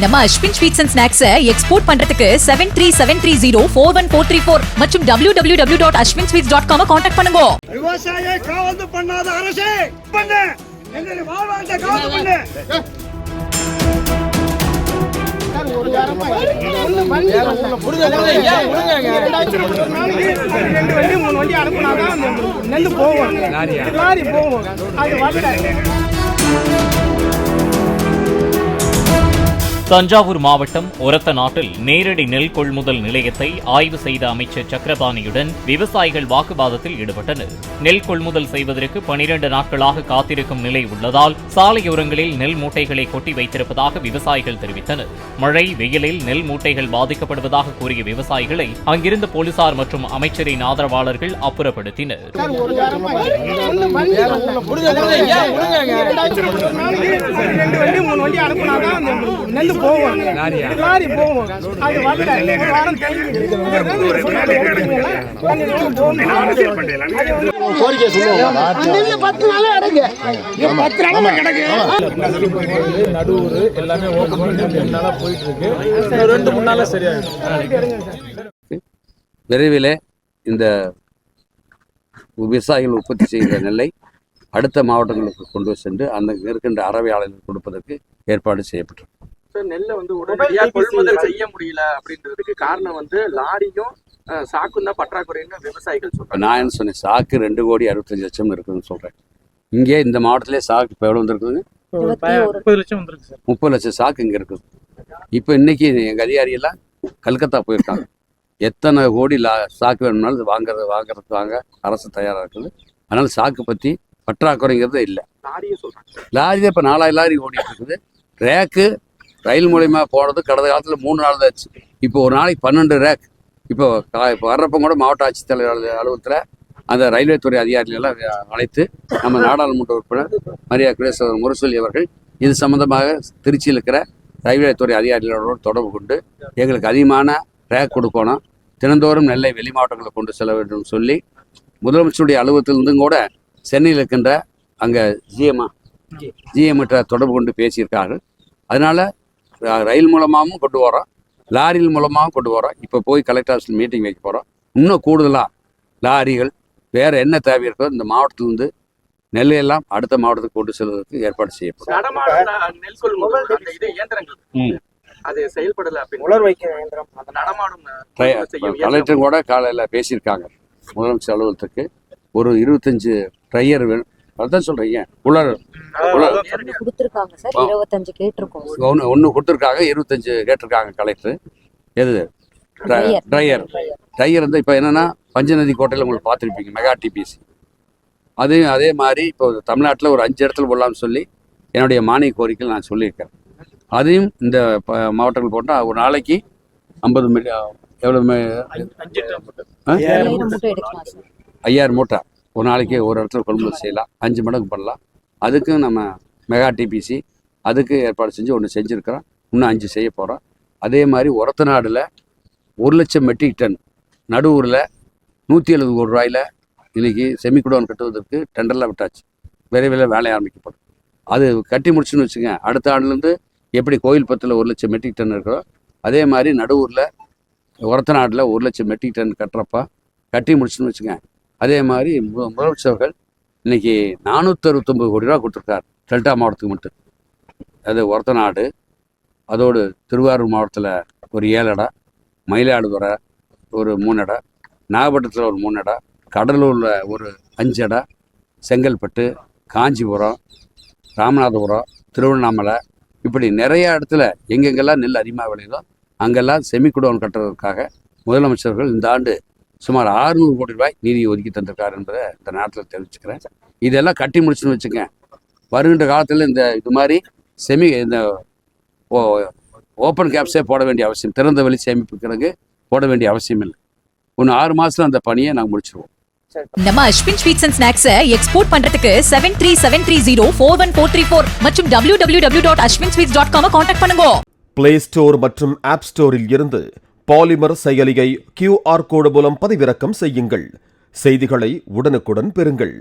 நம்ம Ashwin sweets and snacks export பண்றதுக்கு 7373041434 மற்றும் www.ashwinsweets.com கான்டாக்ட் பண்ணுங்க. விவசாயியை காவந்து பண்ணாத அரசே பண்ணு, எங்களை வாழ்வாங்க காவந்து பண்ணு. தஞ்சாவூர் மாவட்டம் ஒரத்தநாட்டில் நேரடி நெல் கொள்முதல் நிலையத்தை ஆய்வு செய்த அமைச்சர் சக்கரபாணியுடன் விவசாயிகள் வாக்குவாதத்தில் ஈடுபட்டனர். நெல் கொள்முதல் செய்வதற்கு 12 நாட்களாக காத்திருக்கும் நிலை உள்ளதால் சாலையோரங்களில் நெல் மூட்டைகளை கொட்டி வைத்திருப்பதாக விவசாயிகள் தெரிவித்தனர். மழை வெயிலில் நெல் மூட்டைகள் பாதிக்கப்படுவதாக கூறிய விவசாயிகளை அங்கிருந்த போலீசார் மற்றும் அமைச்சரின் ஆதரவாளர்கள் அப்புறப்படுத்தினர். விரைவிலே இந்த விவசாயிகள் உற்பத்தி செய்கிற நெல்லை அடுத்த மாவட்டங்களுக்கு கொண்டு சென்று அந்த இருக்கின்ற அறவையாளர்களுக்கு கொடுப்பதற்கு ஏற்பாடு செய்யப்பட்டிருக்கு. நெல்லை வந்து உடனடியாக கொள்முதல் செய்ய முடியல அப்படின்றதுக்கு காரணம் வந்து லாரியும் சாக்கும் தான் பற்றாக்குறைன்னு விவசாயிகள் சொல்றாங்க. நான் என்ன சொன்னேன், சாக்கு 2,65,00,000 இருக்குதுன்னு சொல்றேன். இங்கே இந்த மாவட்டத்திலே சாக்கு இப்போ எவ்வளோ வந்துருக்குதுங்க? 30 லட்சம் வந்துருக்கு சார். 30 லட்சம் சாக்கு இங்கே இருக்குது. இப்போ இன்னைக்கு எங்கள் அதிகாரியெல்லாம் கல்கத்தா போயிருக்காங்க. எத்தனை கோடி சாக்கு வேணும்னாலும் வாங்குறதுக்கு அரசு தயாராக இருக்குது. அதனால சாக்கு பற்றி பற்றாக்குறைங்கிறது இல்லை. லாரி தான் இப்போ 4000 லாரி ஓடிட்டு இருக்குது. ரேக்கு ரயில் மூலயமா போனது கடந்த காலத்தில் 3 நாள் தான் ஆச்சு. இப்போ ஒரு நாளைக்கு 12 ரேக். இப்போ வர்றப்ப கூட மாவட்ட ஆட்சித்தலைவர் அலுவலகத்தில் அந்த ரயில்வே துறை அதிகாரிகளெல்லாம் அழைத்து நம்ம நாடாளுமன்ற உறுப்பினர் மரியாதைக்குரிய முரசொலி அவர்கள் இது சம்பந்தமாக திருச்சியில் இருக்கிற ரயில்வே துறை அதிகாரிகளோடு தொடர்பு கொண்டு எங்களுக்கு அதிகமான ரேக் கொடுக்கணும், தினந்தோறும் நெல்லை வெளி மாவட்டங்களுக்கு கொண்டு செல்ல வேண்டும் சொல்லி முதலமைச்சருடைய அலுவலகத்திலிருந்தும் கூட சென்னையில் இருக்கின்ற அங்கே ஜிஎம்கிட்ட தொடர்பு கொண்டு பேசியிருக்கார்கள். அதனால் ரயில் மூலமாகவும் கொண்டு வரோம், லாரியில் மூலமாகவும் கொண்டு வரோம். இப்போ போய் கலெக்டர் ஆஃபீஸில் மீட்டிங் வைக்க போகிறோம். இன்னும் கூடுதலாக லாரிகள் வேறு என்ன தேவை இருக்கோ இந்த மாவட்டத்திலிருந்து நெல்லையெல்லாம் அடுத்த மாவட்டத்துக்கு கொண்டு செல்வதற்கு ஏற்பாடு செய்யப்படும். கலெக்டர் கூட காலையில் பேசியிருக்காங்க முதலமைச்சர் அலுவலகத்துக்கு. ஒரு 25 ட்ரையர் வேணும். அதுதான் சொல்றீங்க. ஒன்று கொடுத்துருக்காங்க, 25 கேட்டிருக்காங்க கலெக்டர். எது ட்ரையர் வந்து இப்போ என்னன்னா பஞ்சநதி கோட்டையில் உங்களுக்கு பார்த்துருப்பீங்க மெகா டிபிசி. அதே மாதிரி இப்போ தமிழ்நாட்டில் ஒரு 5 இடத்துல போடலாம்னு சொல்லி என்னுடைய மானிய கோரிக்கையில் நான் சொல்லியிருக்கேன். அதையும் இந்த மாவட்டங்கள் போட்டால் ஒரு நாளைக்கு 50 மில்லியன் எவ்வளோ 5000 மூட்டை ஒரு நாளைக்கு ஒரு இடத்துல கொள்முதல் செய்யலாம், 5 மடங்கு பண்ணலாம். அதுக்கும் நம்ம மெகா டிபிசி அதுக்கு ஏற்பாடு செஞ்சு ஒன்று செஞ்சுருக்கிறோம், இன்னும் 5 செய்ய போகிறோம். அதே மாதிரி ஒரத்தநாடில் 1,00,000 மெட்ரிக் டன் நடுவூரில் 170 கோடி ரூபாயில் இன்றைக்கி செமிகுடோன் கட்டுவதற்கு டெண்டர்லாம் விட்டாச்சு. விரைவில் வேலை ஆரம்பிக்கப்படும். அது கட்டி முடிச்சுன்னு வச்சுங்க. அடுத்த ஆண்டுலேருந்து எப்படி கோயில் பத்தில் 1,00,000 மெட்ரிக் டன் இருக்கிறோ அதே மாதிரி நடுவூரில் ஒரத்தநாடில் 1,00,000 மெட்ரிக் டன் கட்டுறப்ப கட்டி முடிச்சுன்னு வச்சுங்க. அதே மாதிரி முதலமைச்சர்கள் இன்னைக்கு 469 கோடி ரூபா கொடுத்துருக்காரு டெல்டா மாவட்டத்துக்கு மட்டும். அது ஒரத்தநாடு, அதோடு திருவாரூர் மாவட்டத்தில் ஒரு 7 இடம், மயிலாடுதுறை ஒரு 3 இடம், நாகப்பட்டினத்தில் ஒரு 3 இடம், கடலூரில் ஒரு 5 இடம், செங்கல்பட்டு, காஞ்சிபுரம், ராமநாதபுரம், திருவண்ணாமலை, இப்படி நிறைய இடத்துல எங்கெங்கெல்லாம் நெல் அதிகமாக விளையுதோ அங்கெல்லாம் செமிகுடோன் கட்டுறதுக்காக முதலமைச்சர்கள் இந்த ஆண்டு சுமார் 600 கோடி ரூபாய் நிதி ஒதுக்கி தந்திருக்காரு என்பதை இந்த நேரத்தில் தெரிவிச்சுக்கிறேன். இதெல்லாம் கட்டி முடிச்சுன்னு வச்சுங்க. வருகின்ற காலத்தில் இது மாதிரி இந்த ஓப்பன் கேப்ஸே போட வேண்டிய அவசியம், திறந்த வெளி சேமிப்பு கிடங்கு போட வேண்டிய அவசியம் இல்லை. இன்னும் 6 மாதத்துல அந்த பணியை நாங்கள் முடிச்சிருவோம். நம்ம Ashwin sweets and snacks export பண்றதுக்கு 7373041434 மற்றும் www.ashwinsweets.com கான்டாக்ட் பண்ணுங்க. பிளே ஸ்டோர் மற்றும் ஆப் ஸ்டோரில் இருந்து பாலிமர் செயலியை QR கோடு மூலம் பதிவிறக்கம் செய்யுங்கள். செய்திகளை உடனுக்குடன் பெறுங்கள்.